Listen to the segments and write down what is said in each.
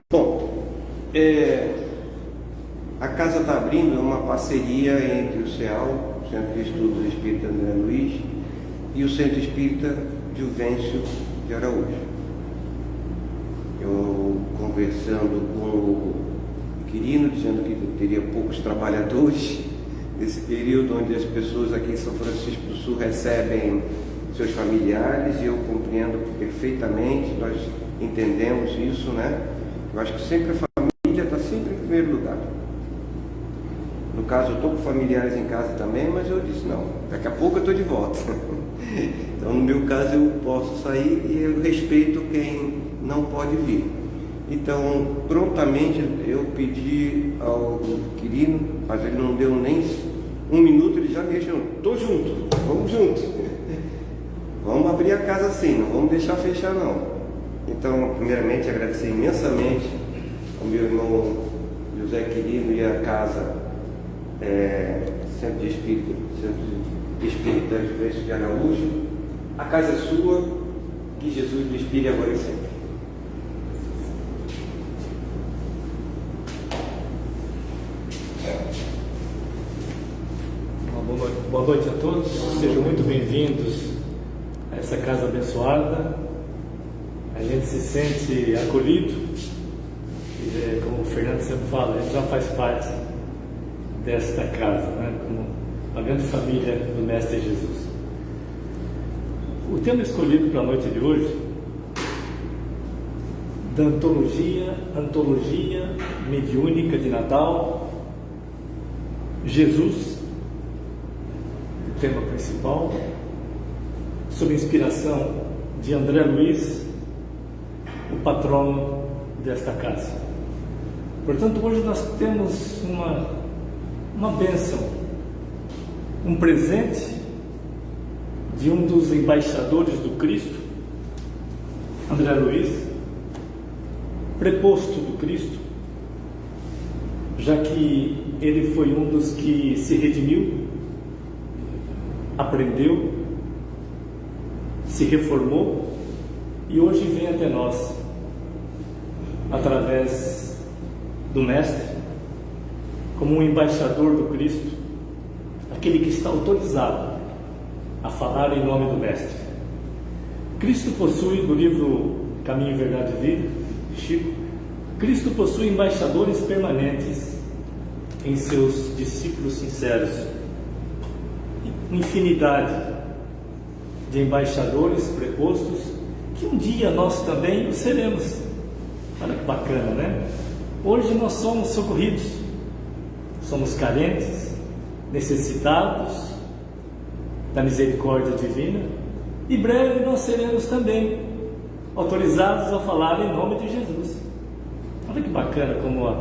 Bom, a casa está abrindo uma parceria entre o CEAL, o Centro de Estudos Espírita André Luiz, e o Centro Espírita Juvencio de Araújo. Eu conversando com o inquilino, dizendo que teria poucos trabalhadores nesse período onde as pessoas aqui em São Francisco do Sul recebem seus familiares, e eu compreendo perfeitamente, nós entendemos isso, né? Eu acho que sempre a família está sempre em primeiro lugar. No caso, eu estou com familiares em casa também, mas eu disse, não, daqui a pouco eu estou de volta. Então, no meu caso, eu posso sair e eu respeito quem não pode vir. Então, prontamente, eu pedi ao inquilino, mas ele não deu nem um minuto, ele já me respondeu, estou junto, vamos juntos. Vamos abrir a casa sim, não vamos deixar fechar não. Então, primeiramente, agradecer imensamente ao meu irmão José Quirino e a casa Centro de Espírita Juvencio de Araújo. A casa é sua, que Jesus lhe inspire agora e sempre. Boa noite a todos, sejam muito bem-vindos a essa casa abençoada. A gente se sente acolhido, e, como o Fernando sempre fala, a gente já faz parte desta casa, né? Como uma grande família do Mestre Jesus. O tema escolhido para a noite de hoje, da Antologia Mediúnica de Natal, Jesus, o tema principal, sob inspiração de André Luiz, o patrono desta casa. Portanto, hoje nós temos uma bênção, um presente de um dos embaixadores do Cristo, André Luiz, preposto do Cristo, já que ele foi um dos que se redimiu, aprendeu, se reformou e hoje vem até nós através do Mestre como um embaixador do Cristo, aquele que está autorizado a falar em nome do Mestre. Cristo possui, no livro Caminho, Verdade e Vida, Chico, Cristo possui embaixadores permanentes em seus discípulos sinceros. Infinidade de embaixadores prepostos que um dia nós também o seremos. Olha que bacana, né? Hoje nós somos socorridos, somos carentes, necessitados da misericórdia divina, e breve nós seremos também autorizados a falar em nome de Jesus. Olha que bacana como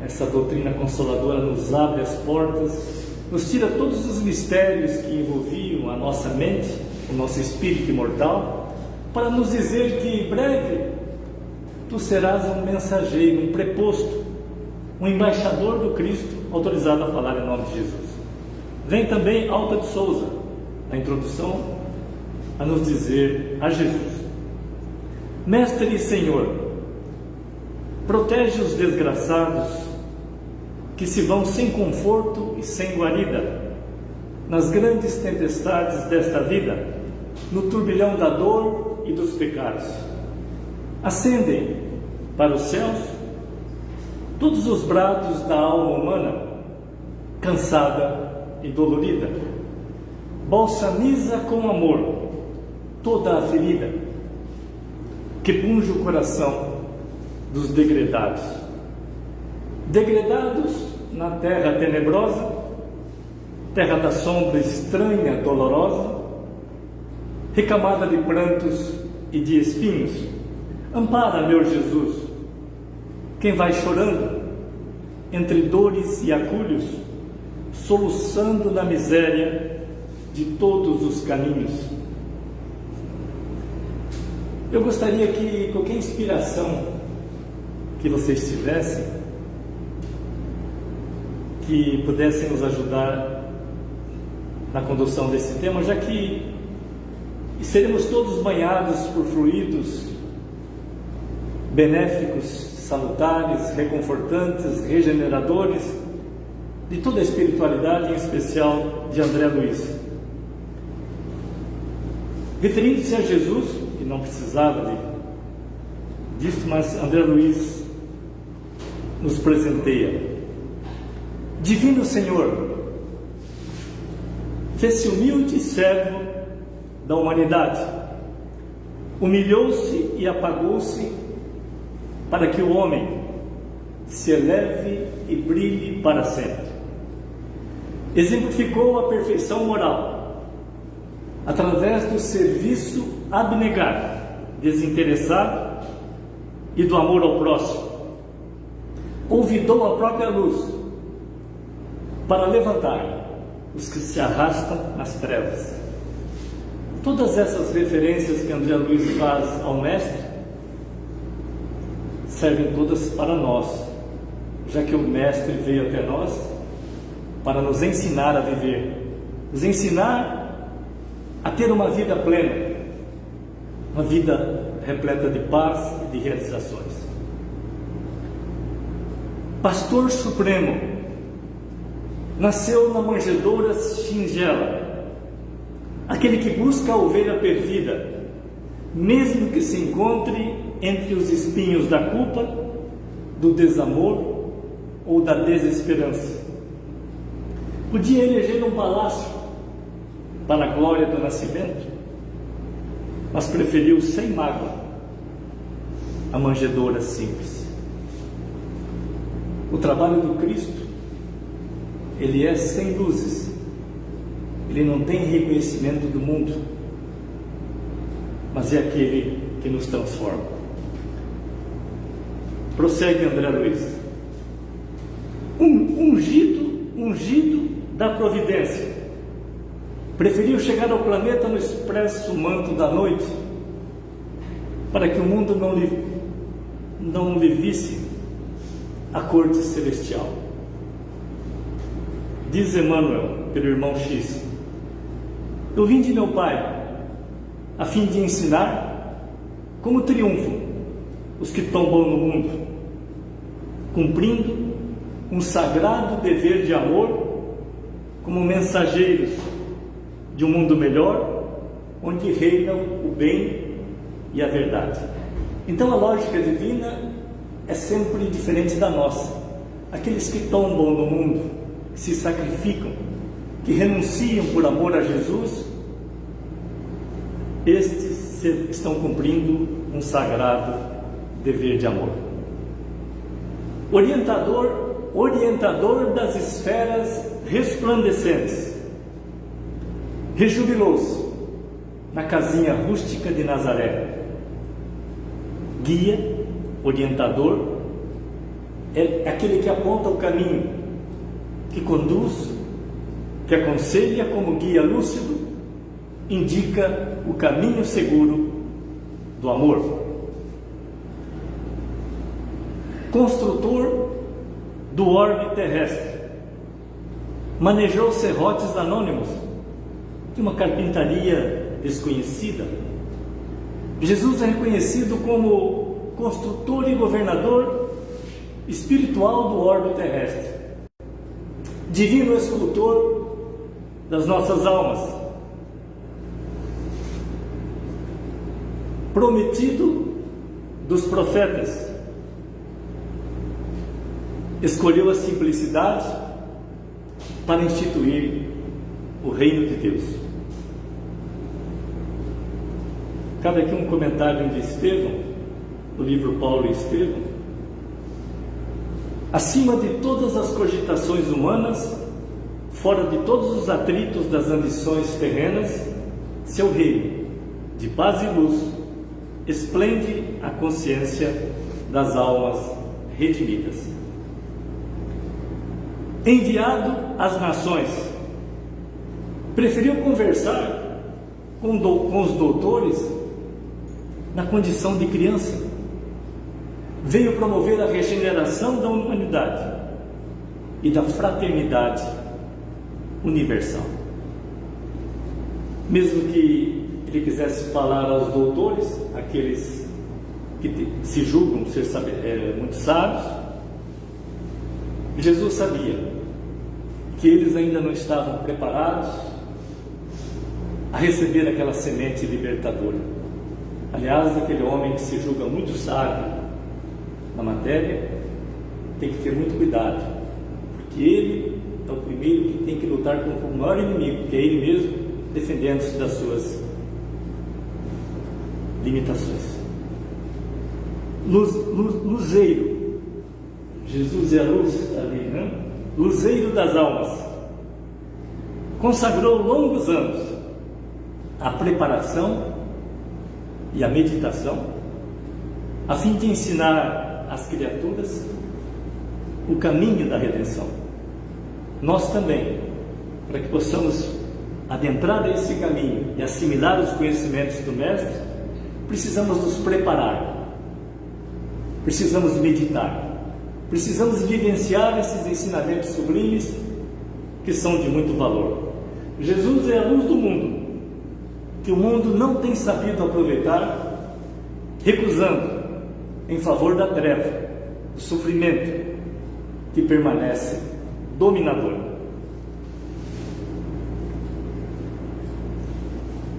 essa doutrina consoladora nos abre as portas, nos tira todos os mistérios que envolviam a nossa mente, o nosso espírito imortal, para nos dizer que breve tu serás um mensageiro, um preposto, um embaixador do Cristo, autorizado a falar em nome de Jesus. Vem também Alta de Souza, na introdução, a nos dizer a Jesus: Mestre e Senhor, protege os desgraçados que se vão sem conforto e sem guarida nas grandes tempestades desta vida, no turbilhão da dor e dos pecados. Acendem para os céus todos os brados da alma humana, cansada e dolorida. Balsamiza com amor toda a ferida que punge o coração dos degredados. Degredados na terra tenebrosa, terra da sombra estranha, dolorosa, recamada de prantos e de espinhos. Ampara, meu Jesus, quem vai chorando entre dores e acúlios, soluçando na miséria de todos os caminhos. Eu gostaria que qualquer inspiração que vocês tivessem, que pudessem nos ajudar na condução desse tema, já que seremos todos banhados por fluidos benéficos, salutares, reconfortantes, regeneradores, de toda a espiritualidade, em especial de André Luiz. Referindo-se a Jesus, que não precisava disso, mas André Luiz nos presenteia. Divino Senhor, fez-se humilde servo da humanidade, humilhou-se e apagou-se para que o homem se eleve e brilhe para sempre. Exemplificou a perfeição moral através do serviço abnegado, desinteressado e do amor ao próximo. Olvidou a própria luz para levantar os que se arrastam nas trevas. Todas essas referências que André Luiz faz ao Mestre servem todas para nós, já que o Mestre veio até nós para nos ensinar a viver, nos ensinar a ter uma vida plena, uma vida repleta de paz e de realizações. Pastor Supremo, nasceu na manjedoura singela, aquele que busca a ovelha perdida, mesmo que se encontre entre os espinhos da culpa, do desamor ou da desesperança. Podia eleger um palácio para a glória do nascimento, mas preferiu sem mágoa a manjedoura simples. O trabalho do Cristo, ele é sem luzes, ele não tem reconhecimento do mundo, mas é aquele que nos transforma. Prossegue André Luiz. Ungido da providência, preferiu chegar ao planeta no expresso manto da noite, para que o mundo não lhe visse a corte celestial. Diz Emmanuel, pelo irmão X: eu vim de meu Pai, a fim de ensinar como triunfam os que tombam no mundo, cumprindo um sagrado dever de amor, como mensageiros de um mundo melhor, onde reinam o bem e a verdade. Então a lógica divina é sempre diferente da nossa. Aqueles que tombam no mundo, que se sacrificam, que renunciam por amor a Jesus, estes estão cumprindo um sagrado dever de amor. Orientador das esferas resplandecentes, rejubilou-se na casinha rústica de Nazaré. Guia, orientador, é aquele que aponta o caminho, que conduz, que aconselha como guia lúcido, indica o caminho seguro do amor. Construtor do orbe terrestre, manejou serrotes anônimos de uma carpintaria desconhecida. Jesus é reconhecido como construtor e governador espiritual do orbe terrestre, divino escultor das nossas almas, prometido dos profetas. Escolheu a simplicidade para instituir o reino de Deus. Cabe aqui um comentário de Estevão, do livro Paulo e Estevão. Acima de todas as cogitações humanas, fora de todos os atritos das ambições terrenas, seu reino, de paz e luz, esplende a consciência das almas redimidas. Enviado às nações, preferiu conversar com os doutores na condição de criança. Veio promover a regeneração da humanidade e da fraternidade universal. Mesmo que ele quisesse falar aos doutores, aqueles que se julgam ser muito sábios. Jesus sabia que eles ainda não estavam preparados a receber aquela semente libertadora. Aliás, aquele homem que se julga muito sábio na matéria tem que ter muito cuidado, porque ele é o primeiro que tem que lutar contra o maior inimigo, que é ele mesmo, defendendo-se das suas limitações. Luzeiro. Jesus é a luz ali, né? Luzeiro das almas. Consagrou longos anos a preparação e a meditação, a fim de ensinar às criaturas o caminho da redenção. Nós também, para que possamos adentrar esse caminho e assimilar os conhecimentos do Mestre, precisamos nos preparar, precisamos meditar, precisamos vivenciar esses ensinamentos sublimes que são de muito valor. Jesus é a luz do mundo, que o mundo não tem sabido aproveitar, recusando em favor da treva, do sofrimento que permanece dominador.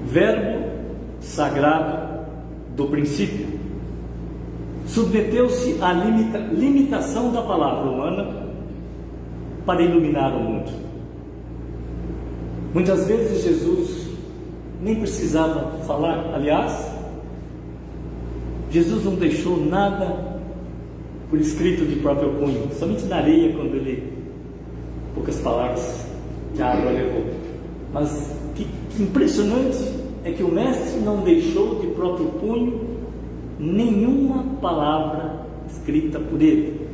Verbo sagrado do princípio, submeteu-se à limitação da palavra humana para iluminar o mundo. Muitas vezes Jesus nem precisava falar. Aliás, Jesus não deixou nada por escrito de próprio punho, somente na areia, quando ele, poucas palavras, que a água levou. Mas que impressionante é que o Mestre não deixou de próprio punho nenhuma palavra escrita por ele.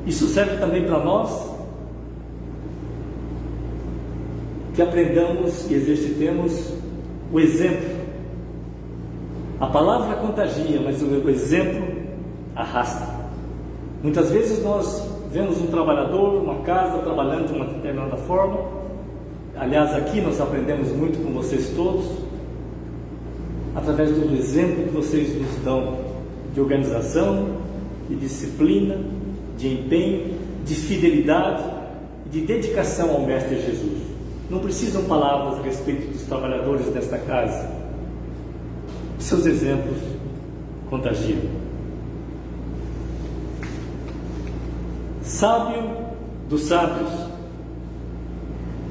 Isso serve também para nós, que aprendamos e exercitemos o exemplo. A palavra contagia, mas o exemplo arrasta. Muitas vezes nós vemos um trabalhador, uma casa trabalhando de uma determinada forma. Aliás, aqui nós aprendemos muito com vocês todos, através do exemplo que vocês nos dão de organização, de disciplina, de empenho, de fidelidade e de dedicação ao Mestre Jesus. Não precisam palavras a respeito dos trabalhadores desta casa. Seus exemplos contagiam. Sábio dos sábios,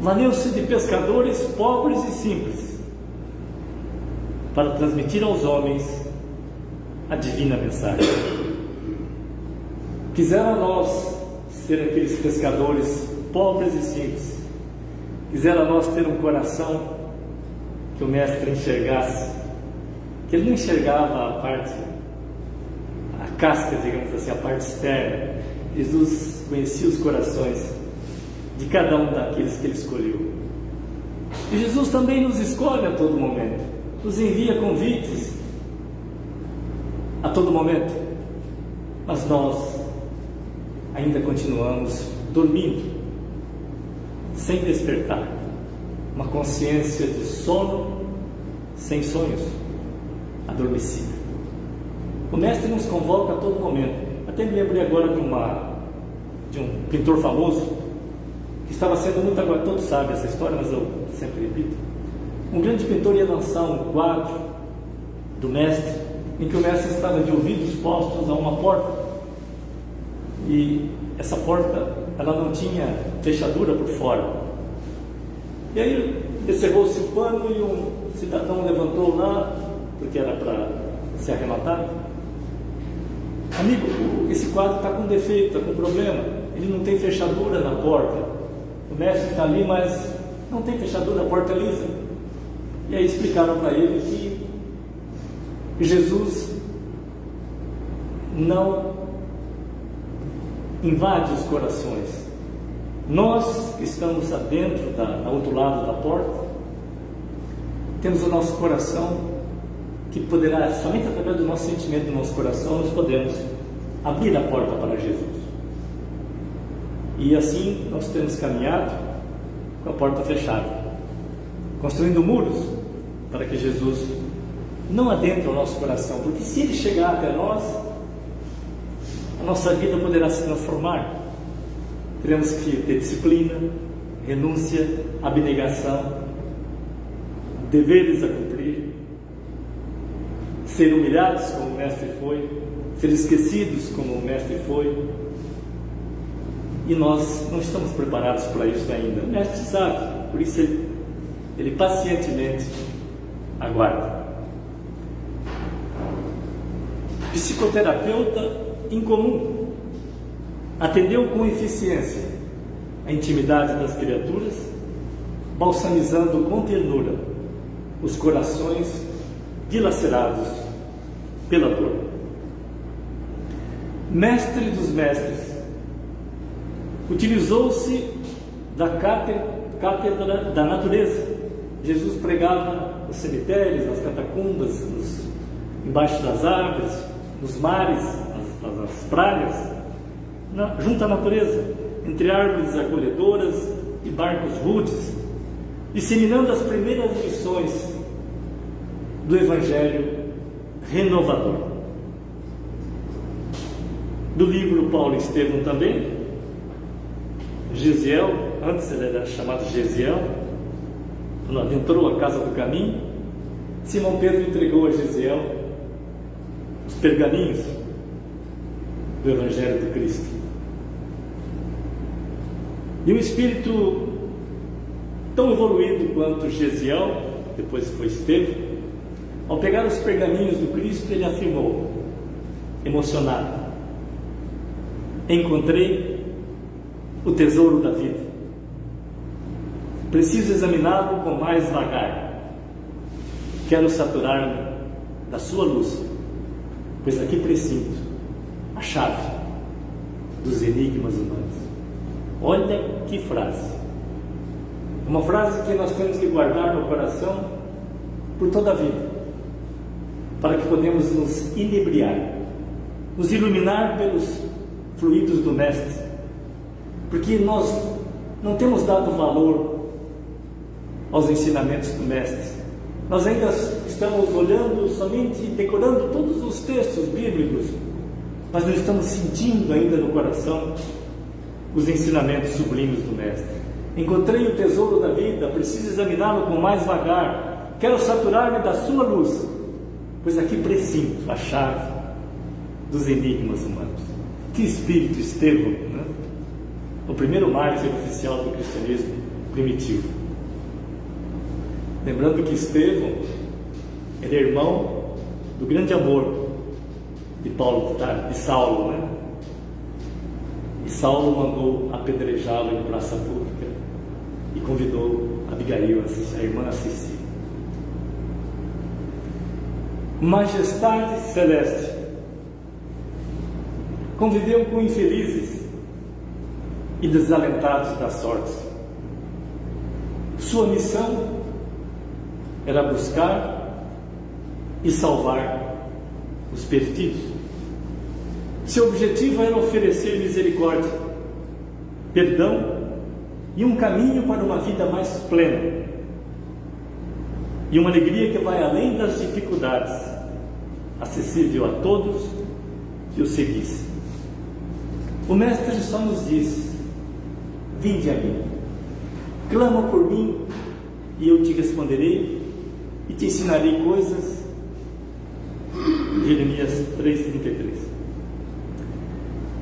valeu-se de pescadores pobres e simples para transmitir aos homens a divina mensagem. Quisera nós ser aqueles pescadores pobres e simples, quisera nós ter um coração que o Mestre enxergasse, que ele não enxergava a parte, a casca, digamos assim, a parte externa. Jesus conhecia os corações de cada um daqueles que ele escolheu. E Jesus também nos escolhe a todo momento, nos envia convites a todo momento, mas nós ainda continuamos dormindo, sem despertar, uma consciência de sono, sem sonhos, adormecida. O Mestre nos convoca a todo momento. Até me lembrei agora de um pintor famoso que estava sendo muito agora, todos sabem essa história, mas eu sempre repito. Um grande pintor ia lançar um quadro do Mestre, em que o Mestre estava de ouvidos postos a uma porta, e essa porta ela não tinha fechadura por fora. E aí descerrou-se o pano e um cidadão levantou lá, porque era para se arrematar. Amigo, esse quadro está com defeito, está com problema, ele não tem fechadura na porta. O Mestre está ali, mas não tem fechadura, a porta é lisa. E aí explicaram para ele que Jesus não invade os corações. Nós que estamos adentro, ao outro lado da porta, temos o nosso coração, que poderá, somente através do nosso sentimento, do nosso coração, nós podemos abrir a porta para Jesus. E assim nós temos caminhado com a porta fechada, construindo muros para que Jesus não adentra o nosso coração, porque se ele chegar até nós, a nossa vida poderá se transformar. Teremos que ter disciplina, renúncia, abnegação, deveres a cumprir, ser humilhados como o Mestre foi, ser esquecidos como o Mestre foi, e nós não estamos preparados para isso ainda. O Mestre sabe, por isso ele pacientemente aguarda. Psicoterapeuta incomum, atendeu com eficiência a intimidade das criaturas, balsamizando com ternura os corações dilacerados pela dor. Mestre dos mestres, utilizou-se da cátedra da natureza. Jesus pregava nos cemitérios, nas catacumbas, embaixo das árvores, nos mares, nas praias, junto à natureza, entre árvores acolhedoras e barcos rudes, disseminando as primeiras lições do Evangelho renovador. Do livro Paulo Estevão também, Gesiel, antes ele era chamado Gesiel, quando adentrou a casa do caminho, Simão Pedro entregou a Gesiel os pergaminhos do Evangelho do Cristo. E um espírito tão evoluído quanto Gesiel, depois foi Estevão, ao pegar os pergaminhos do Cristo, ele afirmou, emocionado: encontrei o tesouro da vida. Preciso examiná-lo com mais vagar. Quero saturar-me da sua luz, pois aqui presinto a chave dos enigmas humanos. Olha que frase! Uma frase que nós temos que guardar no coração por toda a vida, para que podemos nos inebriar, nos iluminar pelos fluidos do Mestre, porque nós não temos dado valor aos ensinamentos do Mestre. Nós ainda estamos olhando somente, decorando todos os textos bíblicos, mas não estamos sentindo ainda no coração os ensinamentos sublimes do Mestre. Encontrei o tesouro da vida, preciso examiná-lo com mais vagar. Quero saturar-me da sua luz, pois aqui presinto a chave dos enigmas humanos. Que espírito Estevão, né? O primeiro mártir oficial do cristianismo primitivo. Lembrando que Estevão era irmão do grande amor de Saulo, né? E Saulo mandou apedrejá-lo em praça pública e convidou Abigail, a irmã, a assistir. Majestade celeste, conviveu com infelizes e desalentados da sorte. Sua missão era buscar e salvar os perdidos. Seu objetivo era oferecer misericórdia, perdão e um caminho para uma vida mais plena, e uma alegria que vai além das dificuldades, acessível a todos que o seguissem. O Mestre só nos diz: vinde a mim, clama por mim e eu te responderei e te ensinarei coisas. Jeremias 3,33.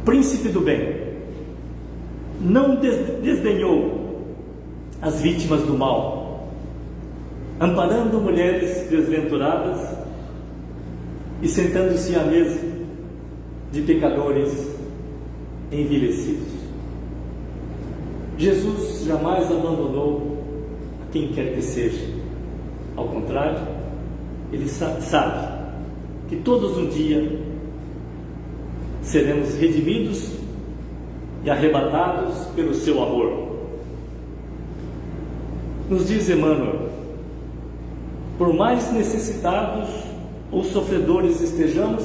Príncipe do bem, não desdenhou as vítimas do mal, amparando mulheres desventuradas e sentando-se à mesa de pecadores envelhecidos. Jesus jamais abandonou a quem quer que seja. Ao contrário, ele sabe que todos um dia seremos redimidos e arrebatados pelo seu amor. Nos diz Emmanuel: por mais necessitados ou sofredores estejamos,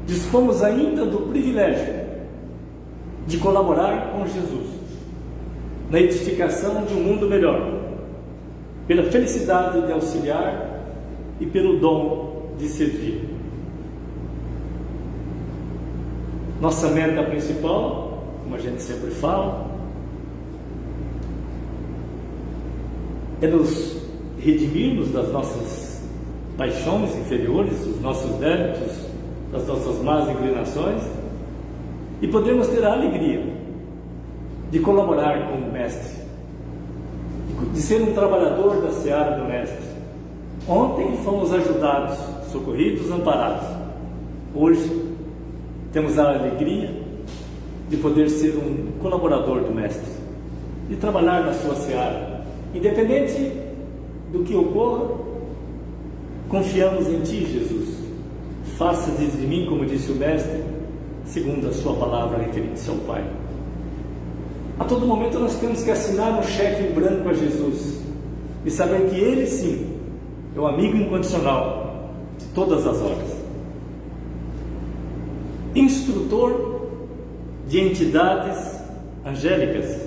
dispomos ainda do privilégio de colaborar com Jesus na edificação de um mundo melhor, pela felicidade de auxiliar e pelo dom de servir. Nossa meta principal, como a gente sempre fala, é nos redimirmos das nossas paixões inferiores, dos nossos débitos, das nossas más inclinações, e podemos ter a alegria de colaborar com o Mestre, de ser um trabalhador da seara do Mestre. Ontem fomos ajudados, socorridos, amparados. Hoje temos a alegria de poder ser um colaborador do Mestre, de trabalhar na sua seara. Independente do que ocorra, confiamos em Ti, Jesus. Faça-se de mim, como disse o Mestre, segundo a sua palavra referente ao Pai. A todo momento nós temos que assinar um cheque em branco a Jesus e saber que Ele sim é o amigo incondicional de todas as horas. Instrutor de entidades angélicas,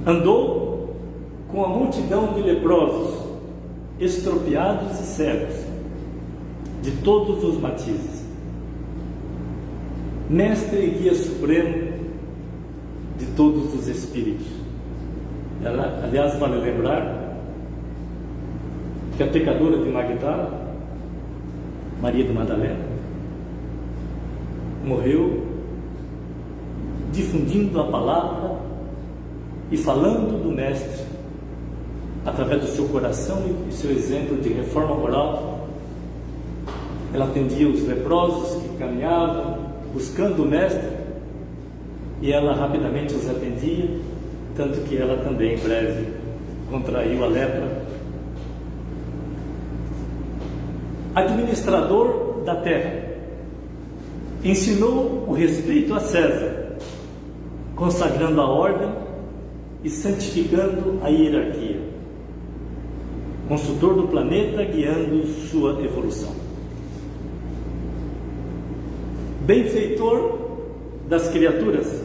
andou com a multidão de leprosos, estropiados e cegos, de todos os matizes. Mestre e guia supremo de todos os espíritos. Aliás, vale lembrar que a pecadora de Magdala, Maria de Madalena, morreu difundindo a palavra e falando do Mestre através do seu coração e seu exemplo de reforma moral. Ela atendia os leprosos que caminhavam buscando o Mestre, e ela rapidamente os atendia, tanto que ela também em breve contraiu a lepra. Administrador da terra, ensinou o respeito a César, consagrando a ordem e santificando a hierarquia. Consultor do planeta, guiando sua evolução. Benfeitor das criaturas,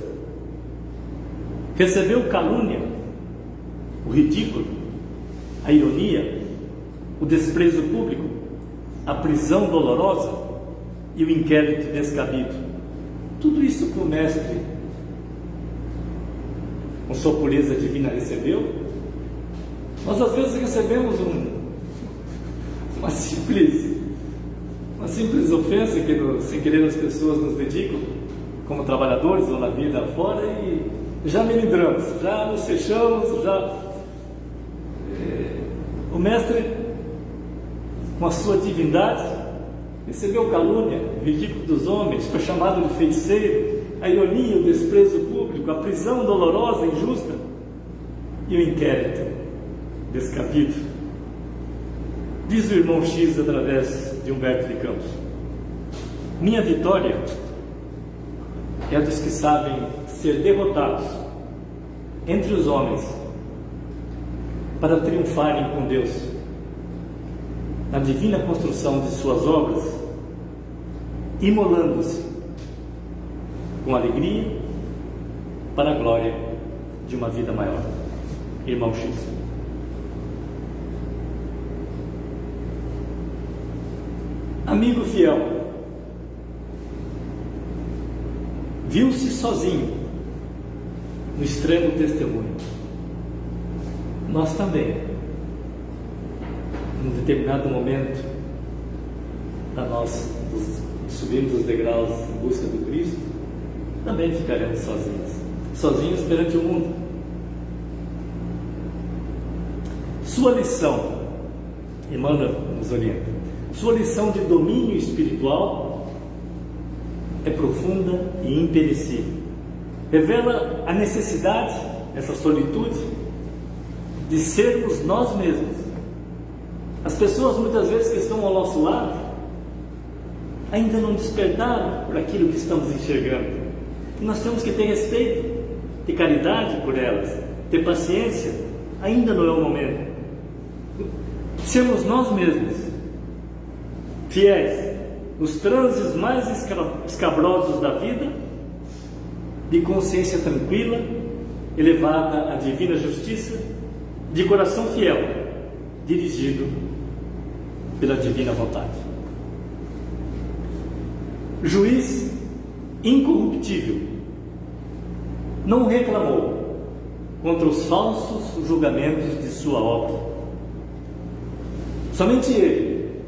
recebeu calúnia, o ridículo, a ironia, o desprezo público, a prisão dolorosa e o inquérito descabido. Tudo isso que o Mestre, com sua pureza divina, recebeu. Nós às vezes recebemos uma simples ofensa que sem querer as pessoas nos dedicam como trabalhadores ou na vida fora, e já melindramos, já nos fechamos, o Mestre, com a sua divindade, recebeu calúnia, o ridículo dos homens, foi chamado de feiticeiro, a ironia, o desprezo público, a prisão dolorosa e injusta e o inquérito descabido. Diz o irmão X através de Humberto de Campos: minha vitória é a dos que sabem ser derrotados entre os homens para triunfarem com Deus na divina construção de suas obras, imolando-se com alegria para a glória de uma vida maior. Irmão X. Amigo fiel, viu-se sozinho no extremo testemunho. Nós também, em um determinado momento, para nós subirmos os degraus em busca do Cristo, também ficaremos sozinhos perante o mundo. Sua lição, Emmanuel nos orienta, sua lição de domínio espiritual é profunda e imperecível. Revela a necessidade, essa solitude, de sermos nós mesmos. As pessoas muitas vezes que estão ao nosso lado ainda não despertaram por aquilo que estamos enxergando. E nós temos que ter respeito, ter caridade por elas, ter paciência. Ainda não é o momento. Sermos nós mesmos, fiéis nos trânsitos mais escabrosos da vida, de consciência tranquila, elevada à divina justiça, de coração fiel, dirigido pela divina vontade. Juiz incorruptível, não reclamou contra os falsos julgamentos de sua obra. Somente ele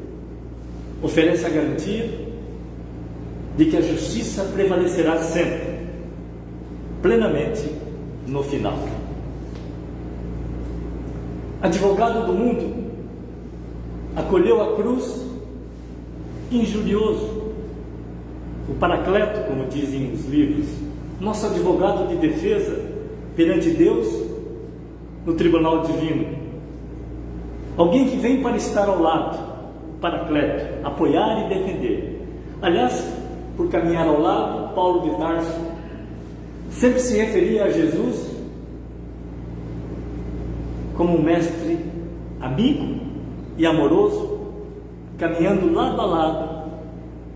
oferece a garantia de que a justiça prevalecerá sempre, plenamente no final. Advogado do mundo, acolheu a cruz injurioso, o Paracleto, como dizem os livros, nosso advogado de defesa perante Deus no tribunal divino. Alguém que vem para estar ao lado, Paracleto, apoiar e defender. Aliás, por caminhar ao lado, Paulo de Tarso sempre se referia a Jesus como um mestre amigo e amoroso, caminhando lado a lado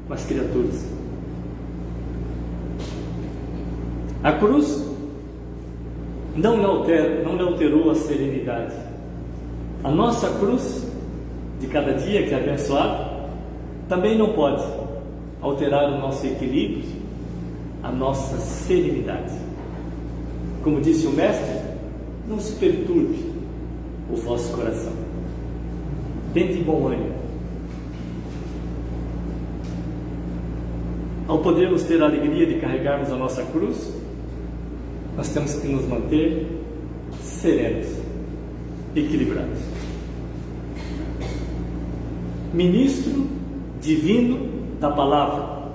com as criaturas. A cruz não lhe alterou a serenidade. A nossa cruz de cada dia que é abençoado também não pode alterar o nosso equilíbrio, a nossa serenidade. Como disse o Mestre, não se perturbe o vosso coração. Tende bom ânimo. Ao podermos ter a alegria de carregarmos a nossa cruz, nós temos que nos manter serenos, equilibrados. Ministro divino da palavra,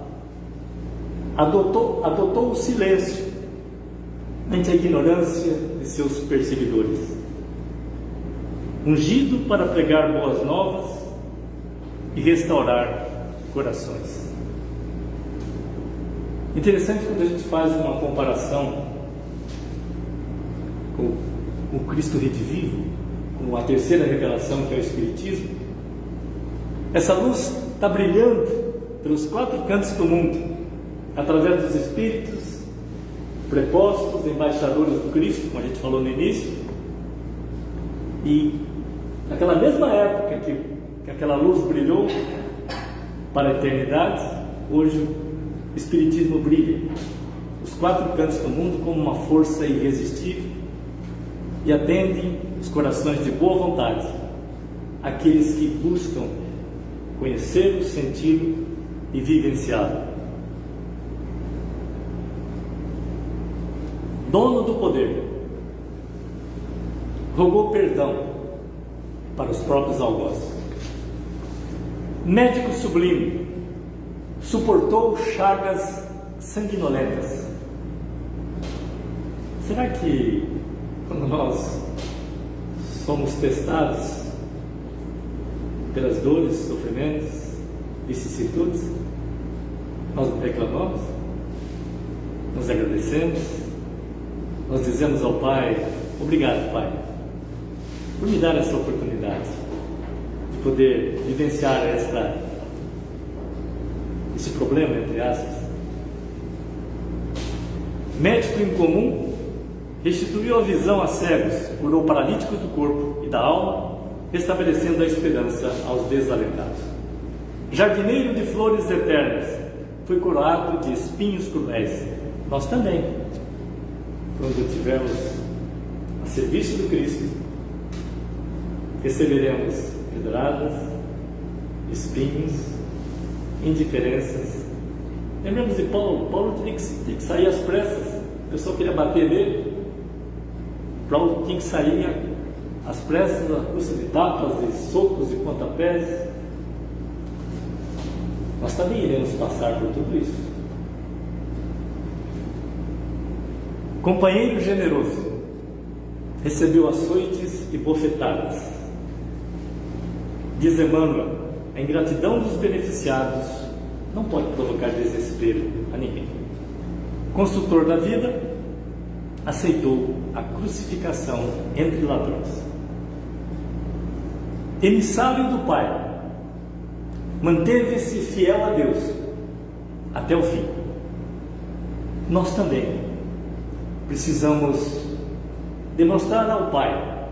adotou o silêncio ante a ignorância de seus perseguidores. Ungido para pregar boas novas e restaurar corações. Interessante quando a gente faz uma comparação com o Cristo redivivo, com a terceira revelação que é o Espiritismo. Essa luz está brilhando pelos 4 cantos do mundo, através dos Espíritos prepostos, embaixadores do Cristo, como a gente falou no início. E naquela mesma época que aquela luz brilhou para a eternidade, hoje o Espiritismo brilha os 4 cantos do mundo como uma força irresistível e atende os corações de boa vontade, aqueles que buscam conhecê-lo, senti-lo e vivenciá-lo. Dono do poder, rogou perdão para os próprios algozes. Médico sublime, suportou chagas sanguinolentas. Será que quando nós somos testados pelas dores, sofrimentos, vicissitudes, nós reclamamos, nos agradecemos, nós dizemos ao Pai: obrigado, Pai, por me dar essa oportunidade de poder vivenciar esse problema, entre aspas. Médico incomum, restituiu a visão a cegos, curou paralíticos do corpo e da alma, restabelecendo a esperança aos desalentados. Jardineiro de flores eternas, foi coroado de espinhos cruéis. Nós também, quando estivermos a serviço do Cristo, receberemos pedradas, espinhos, indiferenças. Lembramos de Paulo. Paulo tinha que sair às pressas. O pessoal queria bater nele. Paulo tinha que sair às pressas, à custa de tapas, de socos e pontapés. Nós também iremos passar por tudo isso. Companheiro generoso, recebeu açoites e bofetadas. Diz Emmanuel: a ingratidão dos beneficiados não pode provocar desespero a ninguém. Construtor da vida, aceitou a crucificação entre ladrões. Emissário do Pai, manteve-se fiel a Deus até o fim. Nós também precisamos demonstrar ao Pai,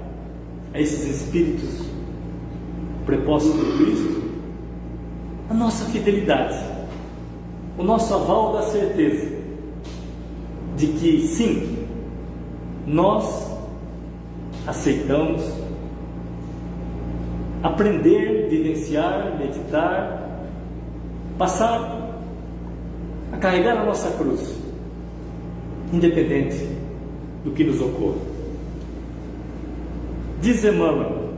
a esses espíritos prepostos por Cristo, a nossa fidelidade, o nosso aval da certeza de que sim, nós aceitamos aprender, vivenciar, meditar, passar a carregar a nossa cruz, independente do que nos ocorra. Diz Emmanuel: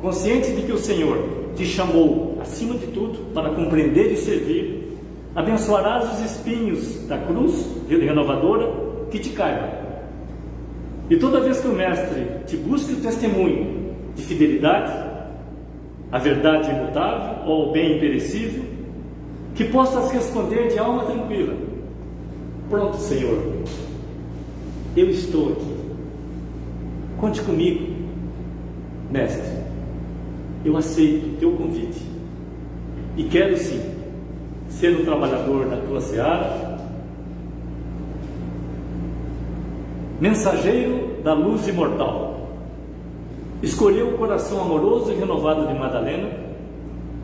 consciente de que o Senhor te chamou, acima de tudo, para compreender e servir, abençoarás os espinhos da cruz renovadora que te caibam. E toda vez que o Mestre te busque o testemunho de fidelidade, a verdade imutável ou o bem imperecível, que possas responder de alma tranquila: pronto, Senhor, eu estou aqui, conte comigo, Mestre, eu aceito o teu convite e quero sim ser um trabalhador da tua seara, mensageiro da luz imortal. Escolheu o coração amoroso e renovado de Madalena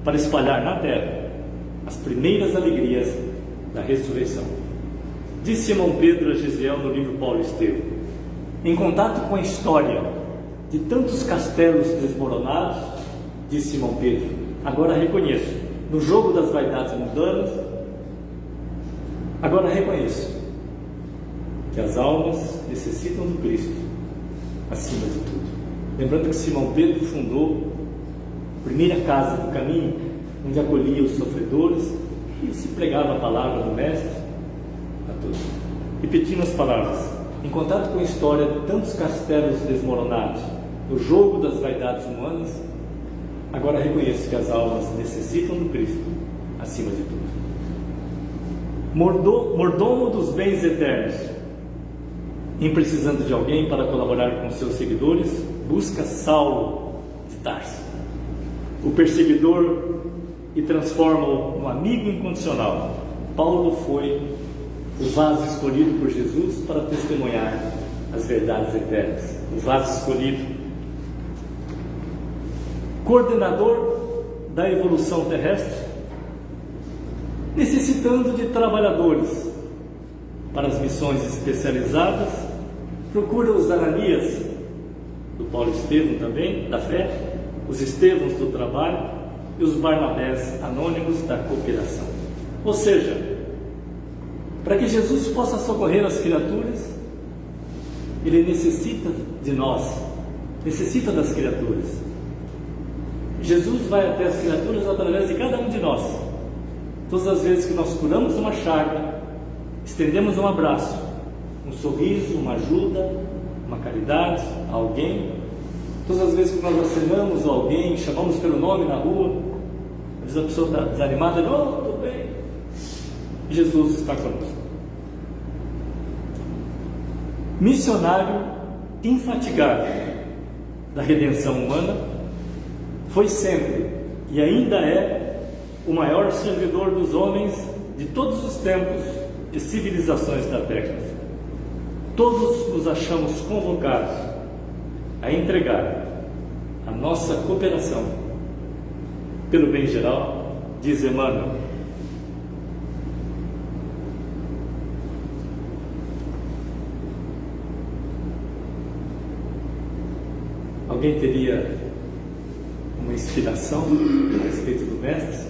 para espalhar na terra as primeiras alegrias da ressurreição. Diz Simão Pedro a Gisiel no livro Paulo Estevam: em contato com a história de tantos castelos desmoronados, diz Simão Pedro, agora reconheço, no jogo das vaidades mundanas, agora reconheço que as almas necessitam do Cristo acima de tudo. Lembrando que Simão Pedro fundou a primeira casa do caminho, onde acolhia os sofredores e se pregava a palavra do Mestre a todos. Repetindo as palavras: em contato com a história de tantos castelos desmoronados, no jogo das vaidades humanas, agora reconheço que as almas necessitam do Cristo acima de tudo. Mordomo dos bens eternos, em precisando de alguém para colaborar com seus seguidores, busca Saulo de Tarso, o perseguidor, e transforma-o num amigo incondicional. Paulo foi o vaso escolhido por Jesus para testemunhar as verdades eternas, o vaso escolhido, coordenador da evolução terrestre, necessitando de trabalhadores para as missões especializadas, procura os Ananias, do Paulo Estevam também, da fé, os Estevãos do trabalho e os Barnabés anônimos da cooperação. Ou seja, para que Jesus possa socorrer as criaturas, Ele necessita de nós, necessita das criaturas. Jesus vai até as criaturas através de cada um de nós. Todas as vezes que nós curamos uma chaga, estendemos um abraço, um sorriso, uma ajuda, uma caridade a alguém, todas as vezes que nós acenamos a alguém, chamamos pelo nome na rua, às vezes a pessoa está desanimada, não, tudo bem, Jesus está conosco. Missionário infatigável da redenção humana, foi sempre e ainda é o maior servidor dos homens de todos os tempos e civilizações da Terra. Todos nos achamos convocados a entregar a nossa cooperação pelo bem geral, diz Emmanuel. Alguém teria uma inspiração a respeito do Mestre?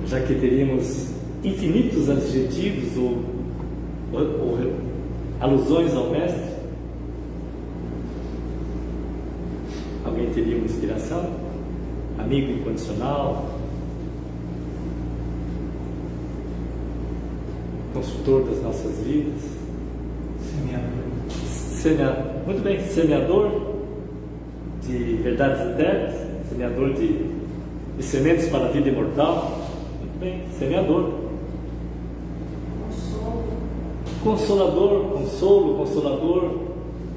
Já que teríamos infinitos adjetivos ou alusões ao Mestre, alguém teria uma inspiração? Amigo incondicional, consultor das nossas vidas, semeador, muito bem, semeador de verdades eternas, semeador de sementes para a vida imortal, muito bem, semeador, consolador, consolo, consolador.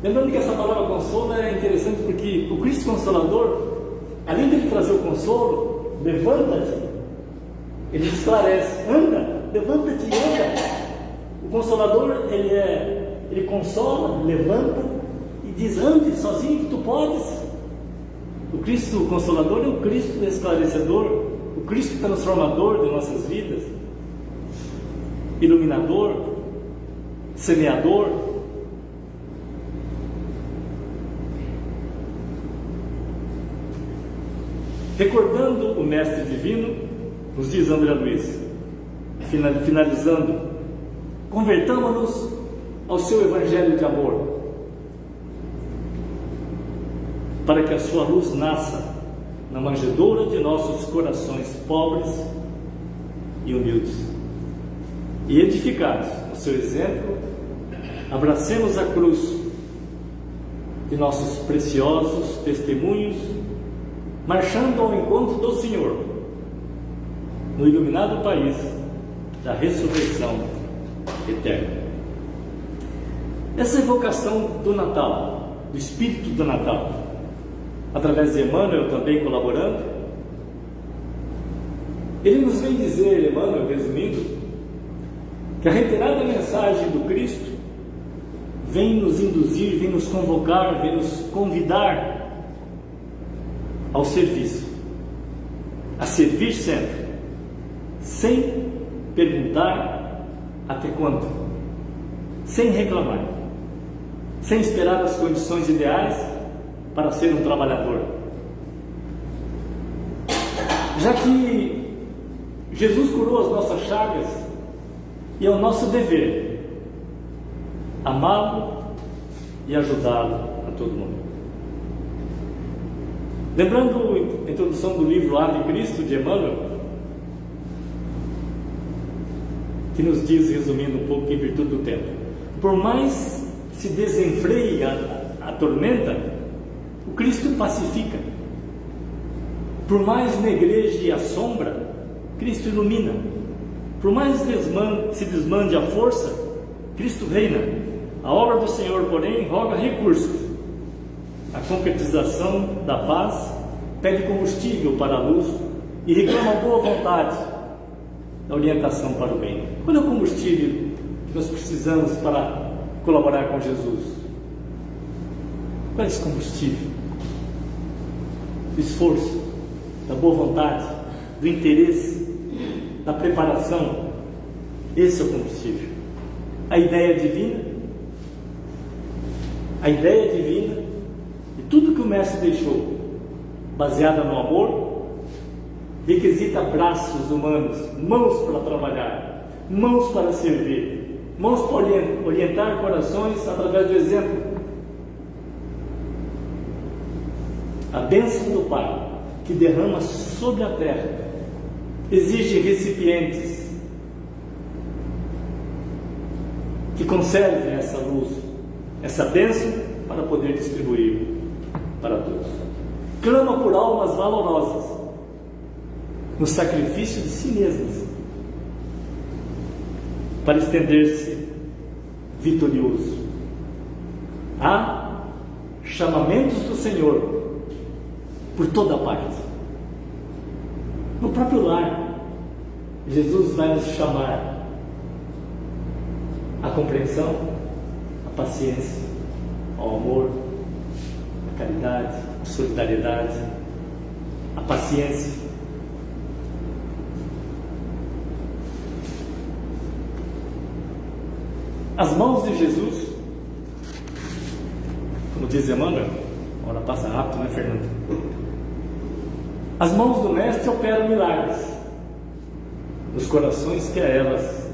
Lembrando que essa palavra consolo é interessante porque o Cristo Consolador, além de ele trazer o consolo, levanta-te, ele esclarece, anda, levanta-te e anda. O Consolador, ele consola, levanta e diz, ande sozinho que tu podes. O Cristo Consolador é o Cristo esclarecedor, o Cristo transformador de nossas vidas, iluminador, semeador. Recordando o Mestre Divino, nos diz André Luiz, finalizando, convertamos-nos ao seu Evangelho de amor, para que a sua luz nasça na manjedoura de nossos corações pobres e humildes. E edificados no seu exemplo, abracemos a cruz de nossos preciosos testemunhos, marchando ao encontro do Senhor, no iluminado país da ressurreição eterna. Essa evocação do Natal, do espírito do Natal, através de Emmanuel também colaborando, ele nos vem dizer, Emmanuel, resumindo, que a reiterada mensagem do Cristo vem nos induzir, vem nos convocar, vem nos convidar ao serviço, a servir sempre, sem perguntar até quando, sem reclamar, sem esperar as condições ideais para ser um trabalhador. Já que Jesus curou as nossas chagas, e é o nosso dever amá-lo e ajudá-lo a todo mundo. Lembrando a introdução do livro Ave Cristo, de Emmanuel, que nos diz, resumindo um pouco, em virtude do tempo, por mais se desenfreie a tormenta, o Cristo pacifica. Por mais negreje a sombra, Cristo ilumina. Por mais se desmande a força, Cristo reina. A obra do Senhor, porém, roga recursos. A concretização da paz pede combustível para a luz e reclama boa vontade da orientação para o bem. Qual é o combustível que nós precisamos para colaborar com Jesus? Qual é esse combustível? Do esforço, da boa vontade, do interesse, da preparação. Esse é o combustível. A ideia divina, e tudo que o Mestre deixou, baseada no amor, requisita braços humanos, mãos para trabalhar, mãos para servir, mãos para orientar corações através do exemplo. A bênção do Pai, que derrama sobre a terra, exige recipientes que conservem essa luz, essa bênção, para poder distribuir para todos. Clama por almas valorosas, no sacrifício de si mesmas, para estender-se vitorioso. Há chamamentos do Senhor por toda parte. No próprio lar, Jesus vai nos chamar à compreensão, à paciência, ao amor, à caridade, à solidariedade, à paciência. As mãos de Jesus, como diz Emmanuel, a hora passa rápido, né, Fernando? As mãos do Mestre operam milagres nos corações que a elas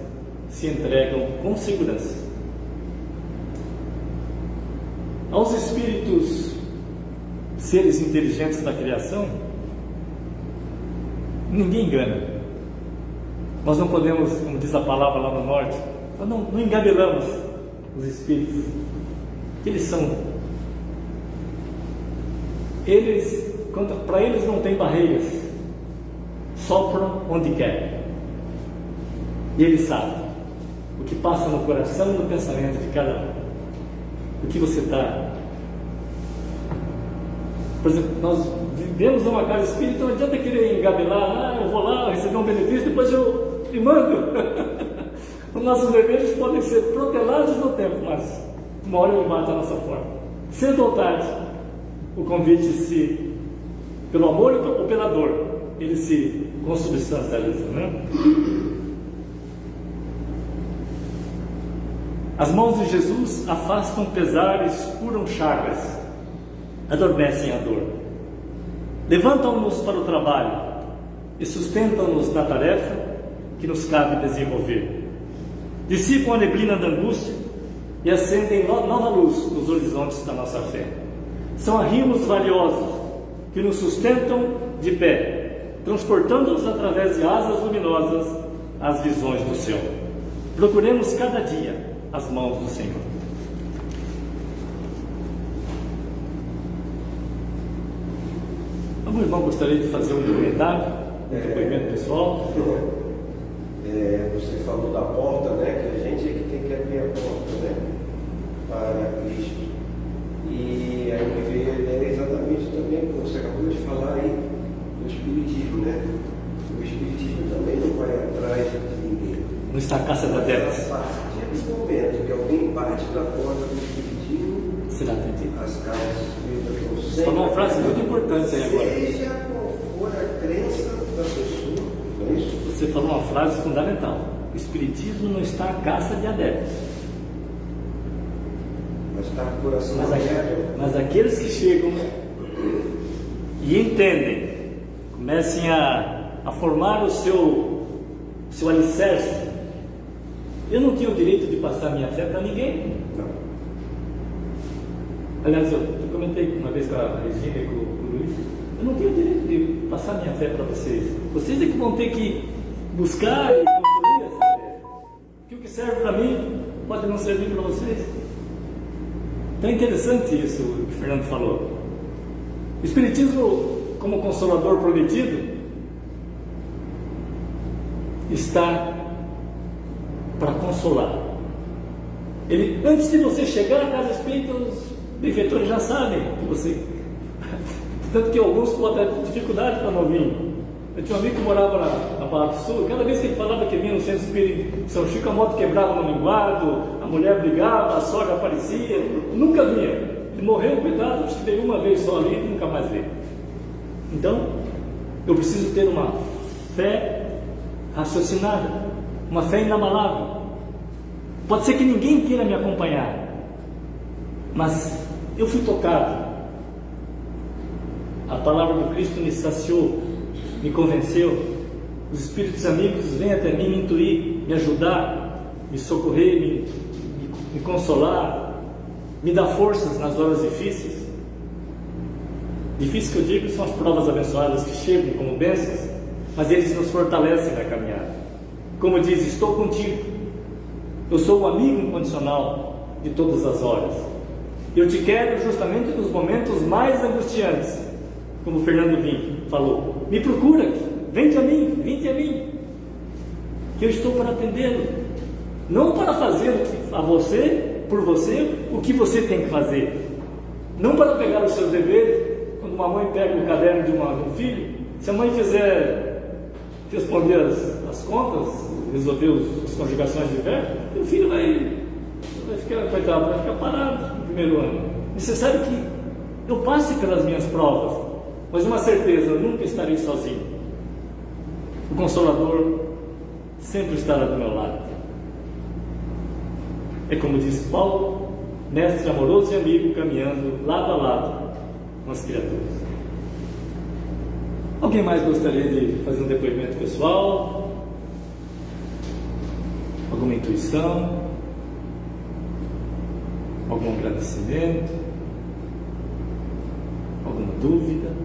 se entregam com segurança. Aos espíritos, seres inteligentes da criação, ninguém engana. Nós não podemos, como diz a palavra lá no norte, nós não engabelamos os espíritos. Eles são. Para eles não tem barreiras, sopram onde querem. E eles sabem o que passa no coração e no pensamento de cada um. O que você está. Por exemplo, nós vivemos numa casa espírita, não adianta querer engabelar, eu vou lá receber um benefício, depois eu te mando. Os nossos deveres podem ser protelados no tempo, mas uma hora ele bate a nossa porta. Cedo ou tarde, o convite, se pelo amor ou pela dor, ele se consubstancializa, né? As mãos de Jesus afastam pesares, curam chagas, adormecem a dor. Levantam-nos para o trabalho e sustentam-nos na tarefa que nos cabe desenvolver. Dissipam a neblina da angústia e acendem nova luz nos horizontes da nossa fé. São arrimos valiosos que nos sustentam de pé, transportando-nos através de asas luminosas às visões do céu. Procuremos cada dia as mãos do Senhor. Algum irmão gostaria de fazer um comentário, um depoimento pessoal? Você falou da porta, né? Que a gente é que tem que abrir a porta, né? Para Cristo. E aí me veio a ideia exatamente também, como você acabou de falar aí, do Espiritismo, né? O Espiritismo também não vai atrás de ninguém. Não está a caça da adeptos. A partir desse momento que alguém bate na porta do Espiritismo, será atendido. As causas vão Você falou uma frase muito importante aí agora. Seja qual for a crença da pessoa, não é isso? Você falou uma frase fundamental. O Espiritismo não está a caça de adeptos. Mas está com o coração aberto. Mas aqueles que chegam e entendem, comecem a formar o seu alicerce. Eu não tinha o direito de passar minha fé para ninguém. Não. Aliás, eu comentei uma vez com a Regina e com o Luiz. Eu não tenho o direito de passar minha fé para vocês. Vocês é que vão ter que buscar e construir essa fé. Porque o que serve para mim pode não servir para vocês. Então é interessante isso que o Fernando falou. O Espiritismo, como consolador prometido, está para consolar. Ele, antes de você chegar à casa espírita, os benfeitores já sabem que você. Tanto que alguns podem ter dificuldade para não vir. Eu tinha um amigo que morava na Barra do Sul, cada vez que ele falava que vinha no centro espírita de São Chico, a moto quebrava no linguado, a mulher brigava, a sogra aparecia, nunca vinha. Ele morreu, cuidado, acho que veio uma vez só ali e nunca mais veio. Então, eu preciso ter uma fé raciocinada, uma fé inabalável. Pode ser que ninguém queira me acompanhar, mas eu fui tocado. A palavra do Cristo me saciou, me convenceu. Os espíritos amigos vêm até mim me intuir, me ajudar, me socorrer, me consolar, me dar forças nas horas difíceis. Difíceis que eu digo são as provas abençoadas que chegam como bênçãos, mas eles nos fortalecem na caminhada. Como diz, estou contigo. Eu sou o amigo incondicional de todas as horas. Eu te quero justamente nos momentos mais angustiantes. Como o Fernando Vim falou, me procura, vem a mim, que eu estou para atendê-lo, não para fazer a você, por você, o que você tem que fazer, não para pegar os seus deveres. Quando uma mãe pega o caderno de um filho, se a mãe fizer responder as contas, resolver as conjugações de verbo, o filho vai ficar, coitado, vai ficar parado no primeiro ano. Necessário que eu passe pelas minhas provas, mas uma certeza, eu nunca estarei sozinho. O Consolador sempre estará do meu lado. É como diz Paulo, mestre amoroso e amigo, caminhando lado a lado com as criaturas. Alguém mais gostaria de fazer um depoimento pessoal? Alguma intuição? Algum agradecimento? Alguma dúvida?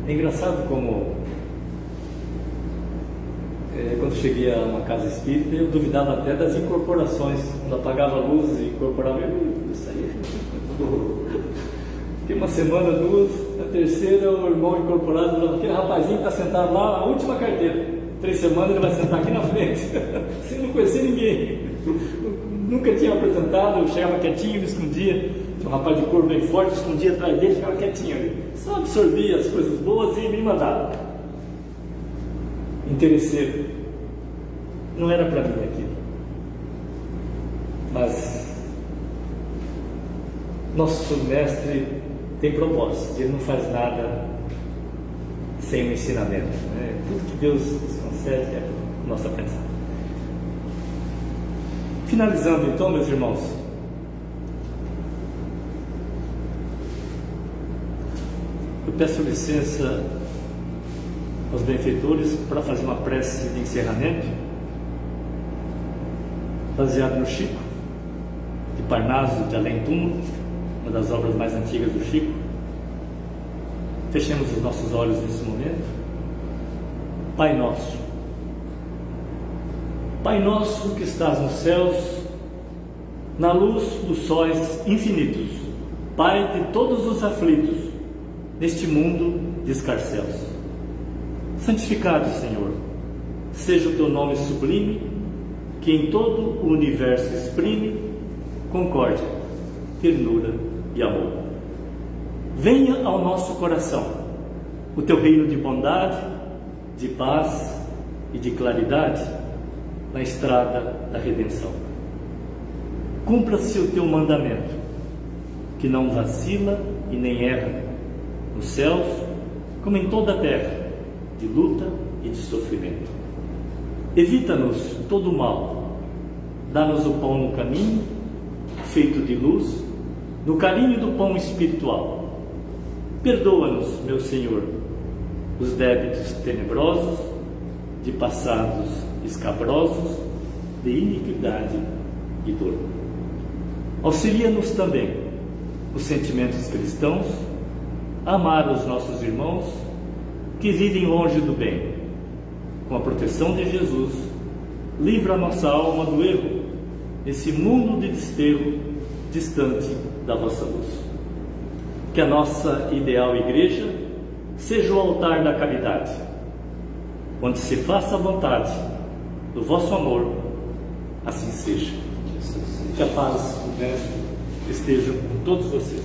É engraçado como quando cheguei a uma casa espírita, eu duvidava até das incorporações. Quando apagava a luz e incorporava, isso aí. Fiquei uma semana, duas, na terceira o irmão incorporado, aquele rapazinho que está sentado lá, a última carteira. 3 semanas ele vai sentar aqui na frente, sem não conhecer ninguém. Nunca tinha apresentado, eu chegava quietinho, me escondia. Tinha um rapaz de cor bem forte, escondia atrás dele, ficava quietinho ali. Só absorvia as coisas boas e me mandava. Interesseiro. Não era para mim aquilo. Mas nosso mestre tem propósito, Ele não faz nada sem o ensinamento, né? Tudo que Deus nos concede é o nosso aprendizado. Finalizando então, meus irmãos, eu peço licença aos benfeitores para fazer uma prece de encerramento, baseado no Chico, de Parnaso de Além Túmulo, uma das obras mais antigas do Chico. Fechemos os nossos olhos nesse momento. Pai nosso, Pai nosso que estás nos céus, na luz dos sóis infinitos, Pai de todos os aflitos, neste mundo de escarcéus. Santificado, Senhor, seja o teu nome sublime, que em todo o universo exprime concórdia, ternura e amor. Venha ao nosso coração o teu reino de bondade, de paz e de claridade na estrada da redenção. Cumpra-se o teu mandamento, que não vacila e nem erra, nos céus como em toda a terra, de luta e de sofrimento. Evita-nos todo o mal, dá-nos o pão no caminho, feito de luz, no carinho do pão espiritual. Perdoa-nos, meu Senhor, os débitos tenebrosos, de passados escabrosos, de iniquidade e dor. Auxilia-nos também os sentimentos cristãos, a amar os nossos irmãos que vivem longe do bem. Com a proteção de Jesus, livra a nossa alma do erro, nesse mundo de desterro, distante da vossa luz. Que a nossa ideal igreja seja o altar da caridade, onde se faça a vontade do vosso amor, assim seja. Que a paz do Mestre esteja com todos vocês.